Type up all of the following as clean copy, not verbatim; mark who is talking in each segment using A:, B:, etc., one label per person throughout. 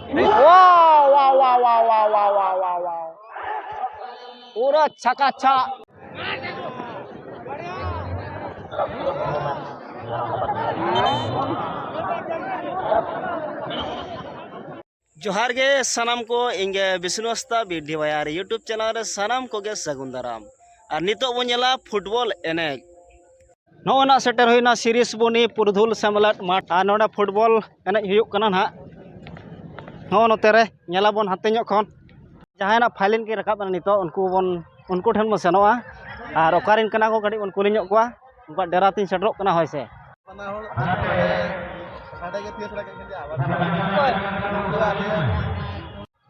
A: Wow, wow, wow, wow, wow, wow, wow, wow, wow. पूरा चकाचक। जोहार गे सनाम को इंगे विष्णु हस्ता बिरधी वायार यूट्यूब चैनल रे सनाम को गे सगुन दाराम और नितो बो नेला फुटबॉल एनेज नोना सेटर होइना सीरीज बनी पुरधुल सेमलट माठ और नोडा फुटबॉल एनेज हुयुक कना ना नो नोते रे नेला बोन हाते ᱧᱚᱜ खन जहायना फाइलिन के रकाब नितो उनको ठन बो सेनोआ और ओकारिन कना को कडी बन कुली ᱧᱚᱜ कोआ उनका डेरा तीन सेटरोक कना होय से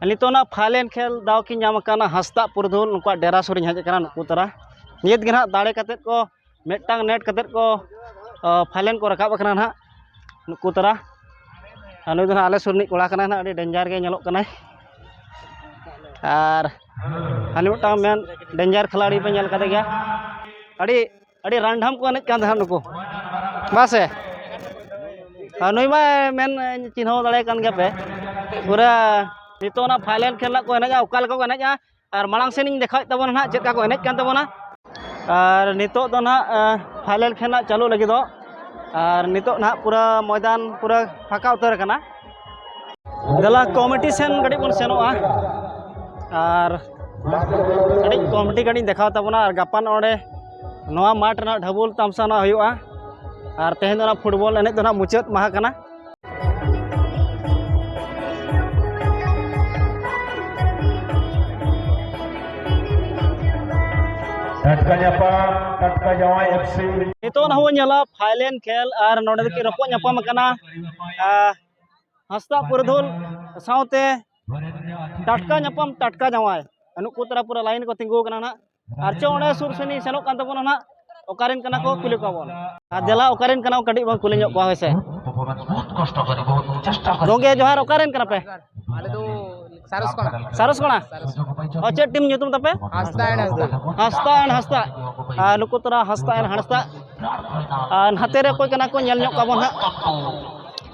A: नितोना फाइलेन खेल दाव की नाम काना हस्ता पुरधुल उनका डेरा सुरिन हज कना नुकु तरा नियत गे ना दाड़े कतेत को मेटांग नेट कतेत को फाइलेन को रकाब कना ना नुकु तरा नुई दो आले सुरनी कोड़ा कना ना अडी डेंजर गे नेलोक कना और हानि मिटांग मेन डेंजर खिलाड़ी पे नेल कदे गया अडी अडी रांडम को एनेज कान नुकु बासे नुई मा मेन चिन्हो दाड़े कान गया पे पूरा नितोना फाइलेन खेलना को एनेजा उकाल को एनेजा और मांग सेनिंग देखा तबना ना चेका को एनेज कान तबना और नितो दो ना फाइलेन खेलना चालू लगी दो और नितो ना पूरा मैदान पूरा फाका उतर कना दला कॉम्पिटिशन गडी बन सेनोआ और गडी कॉम्पिटी गडी देखा तबना और गापान ओडे नोआ माठ ना ढबुल तामसा ना हुआ और तेहन दो ना फुटबॉल एनेज दो ना मुचाद माहा कना
B: टटका जवाई एफसी
A: नितो ना हो नेला फाइलेन खेल और नोडे की रपो न्यापाम कना हस्ता पुरधुल साउते टटका न्यापाम टटका जवाई अनुकु तरा पूरा लाइन को तिंगु कना ना और चोने सुरसनी सेनो कान तबना ना ओकारिन कना को कुली को बोन आ देला ओकारिन कना कडी बन कुली ᱧᱚᱜ को होइसे
B: बहुत कष्ट करी बहुत चेष्टा
A: गोगे जोहार ओकारिन कना पे
C: आले तो सारस कोना
A: ओचे टीम nyutum tape हस्ता एंड हस्ता नुकु तरा हस्ता एंड हस्ता हाते रे कोई कना को नेल ᱧᱚᱜ काबोन हा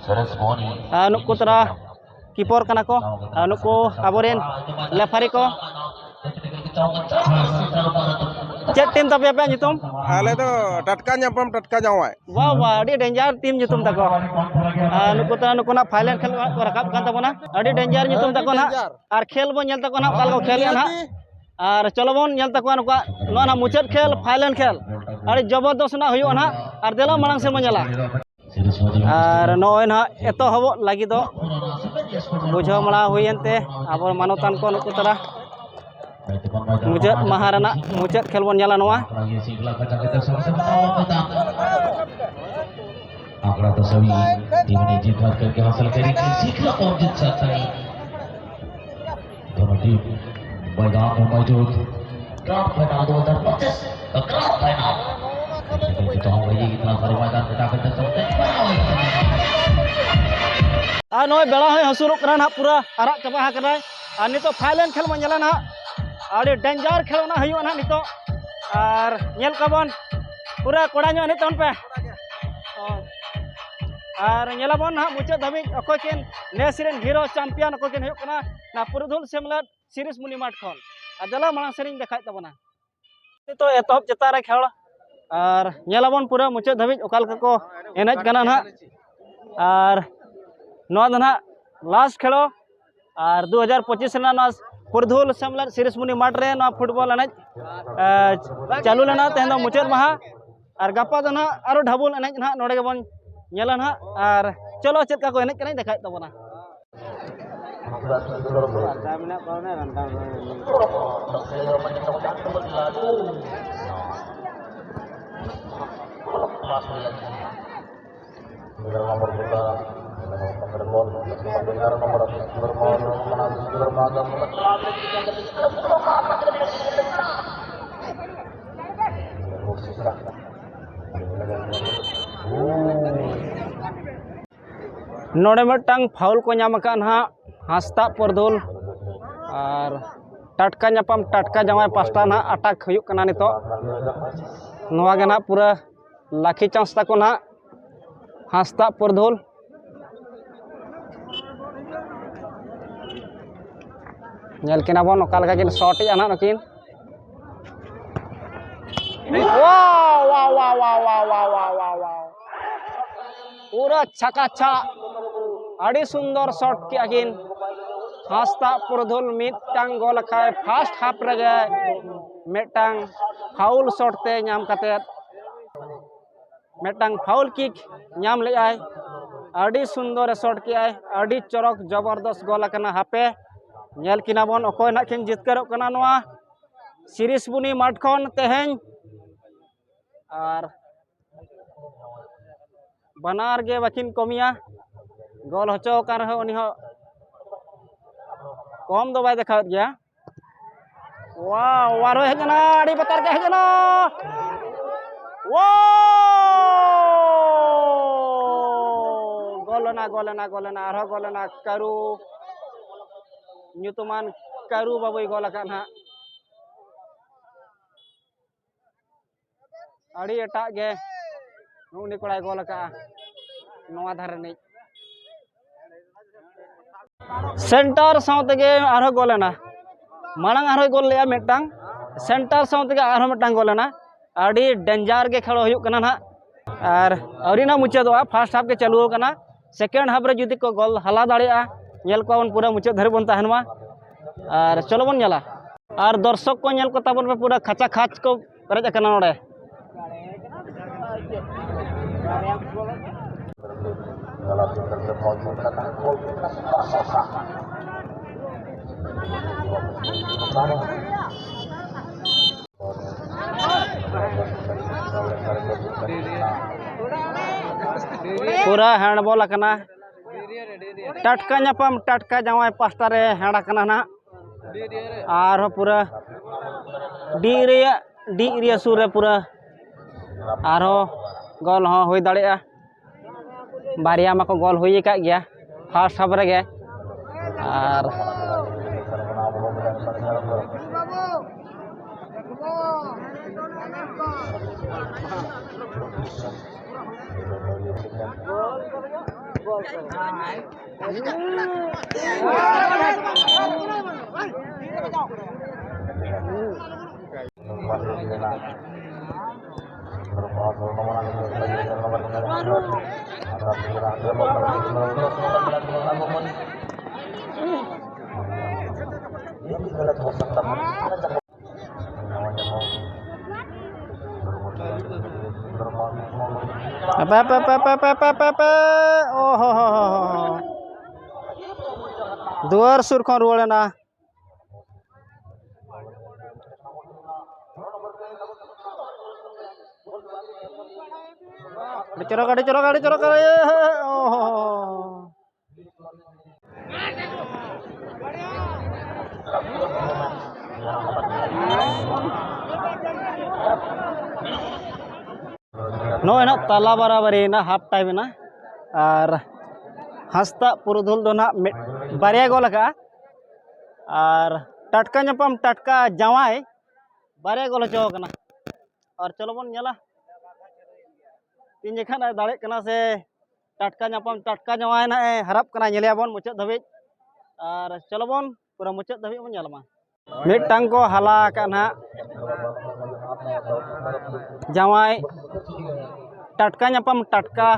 B: सरस बोनी
A: नुकु तरा कीपर कना को नुकु आबोरेन लेफारी को चेक टीम तपे पे nyutum
D: आले तो टटका ᱧᱟᱯᱟᱢ टटका जावाय
A: वाह वाह अडी डेंजर टीम nyutum तको नुकु तरा नुकु ना फाइनल खेल को रकाब कान तबना अडी डेंजर nyutum तको ना और खेल बो नेल तको ना काल को खेल ना और चलो बोन नेल तको नुका नो ना मुचाद खेल फाइनल खेल अडी जबरदस्त ना हुयो ना और देला मांग से मनेला और नोय ना एतो हबो लागि दो बुझो मळा हुयनते आबो मानोतान को नुकु तरा मुचाद महाराना मुचाद खेल बन नेला नोआ
B: आंकड़ा तो सभी टीम ने जीत हासिल करके हासिल करी सीखना और जीत सकता है दोनों टीम मैदान में मौजूद ग्रांड फाइनल 2025 का ग्रांड फाइनल तो हम ये कितना सारे मैदान में जाकर देख सकते हैं
A: आ नोय बेला होय हसुरुक कना ना पूरा आराक चबा हा कनाय आ नितो फाइनल खेल मन नेला ना अड़ी डेंजर खेल ना हुयो ना नितो और नेल काबन पूरा कोड़ा ᱧᱚᱜ नितोन पे और नेलाबन ना मुचाद धाबी अकोय किन नेसरेन हीरो चैंपियन अकोय किन हुयो कना ना पुरधुल सेमलट सीरीज मुनि माठ खन अदला मांग सेरिन देखाय तबना नितो एतहब चेता रे खेल और नेलाबन पूरा मुचाद धाबी ओकाल को एनेज कना ना और नोआ दो ना लास्ट खेलो और 2025 ना पुरधुल सेमलट सीरीज मुनि माठ रे ना फुटबॉल एनेज चालू लेना तेहन दो मुचाद माहा और गापा दो ना आरो ढाबुल एनेज ना नोडे गबन नेला ना और चलो चेका को एनेज कना देखाय तबना नोडे मटांग फाउल को नाम का ना हस्ता पुरधुल और टटका ᱧᱟᱯᱟᱢ टटका जमाय पास्टा ना अटैक हुयुक कना नितो नोआ गे ना पूरा लाखी चांस तको ना हस्ता पुरधुल Nyel kinabon okal kakin shot ya anak nukin. Wow wow wow wow wow wow wow wow wow. Pura chakachak. Adi sundor shot ki akin. Hasta Purdhul mitang gol kai first half rege metang foul shot te nyam katet. Metang foul kick nyam le ai. Adi sundor shot ki ai. Adi chorok jabardast gol akana hape. Nyel kinabon okoy nak kin jitkarok kana noa series buni mat khon teheny ar banar ge bakin komia gol hocho kan reh uni ho kom do bai dekhawet gya. Wow waro hej na adi batar ge hej na. Wow golena arho golena karu nyutuman karu baboy gol akan ha. Adi etak ge uni kolai gol aka noa dhare nei center saute ge arho golena marang arho gol le metang center saute ge arho metang golena adi danger ge khelo huyuk kana na ar aurina muchadoa first half ge chalu kana second half re judi ko gol hala daria nyel ko on pura muchad dhare bon tahan ma ar cholo bon nyala ar dorshok ko nyel ko tabon pe pura khacha khach ko perej akana node. Pura handball akana tatka nyapam tatka jawai pasta re handa kana na ar pura di area sur re pura arho gol ho hoy daria baria mako gol hoy ka gya first half rege ar apa oh duar sur kon rualena dicorok oh no enak tala barabari na half time na ar hasta Purdhul do na baria gol ka ar tatka nyapam tatka jawai baria gol cho kana ar cholo bon nyala tin jekhan dare kana se tatka nyapam tatka jawai na harap kana nyele bon muchad dhabit ar cholo bon pura muchad dhabit bon nyala ma mitang ko hala kana jawai tatka nyapam tatka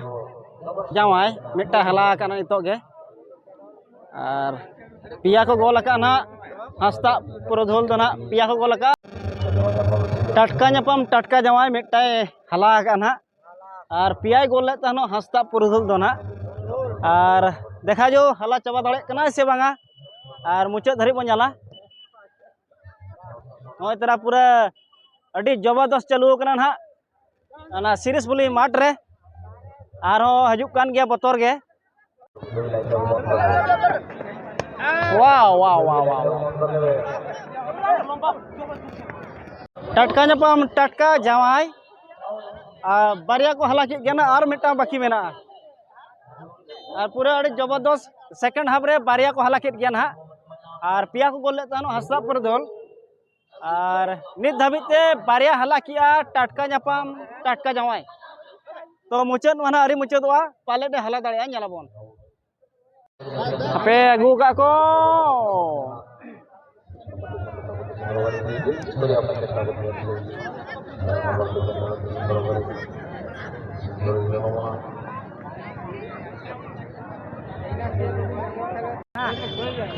A: jawai mita hala kana itok ge ar pia ko gol kana hasta Purdhul do na pia ko gol ka tatka nyapam tatka jawai mita hala kana ar pia gol le tahno hasta Purdhul do na ar dekha jo hala chaba dare kana se banga ar muchad dhari bon nyala noi tera pura adi jabardast chalu kana na ana series boli mat re arho hajuk kan gya botor ge wow tatka nyapam tatka jawai baria ko hala kit gena ar mita baki mena ar pura adi jabardast second half re baria ko hala kit gya na ar pia ko gol le tano hasta Purdhul ar nit dhabit te baria hala kia tatka nyapam tatka jawai to muchad mana ari muchad wa pale de hala dare nyala bon ape agu ka ko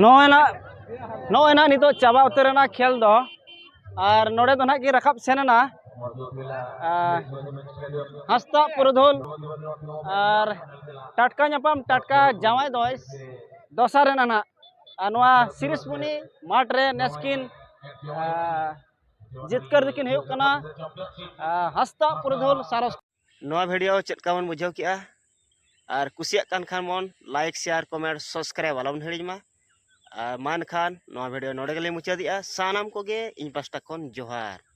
A: नॉय ना नितो चाबा उतरना खेल दो और नोड़े तो ना की रखब सेना हस्ता पुरधुल और टटका नपाम टटका जावाई दोय दोसार ना सीरीज पुनी माठरे नेस्किन जितकर दिकिन हुयुग कना हस्ता पुरधुल सारस नोआ वीडियो चेदका मन बुझाव किया और कुसिया कान खान मन लाइक शेयर कमेंट सब्सक्राइब आलम हिड़िमा मान खान नोआ वीडियो नोड़े गेले मुचादिया सानाम कोगे इन पास्टा खन जोहार।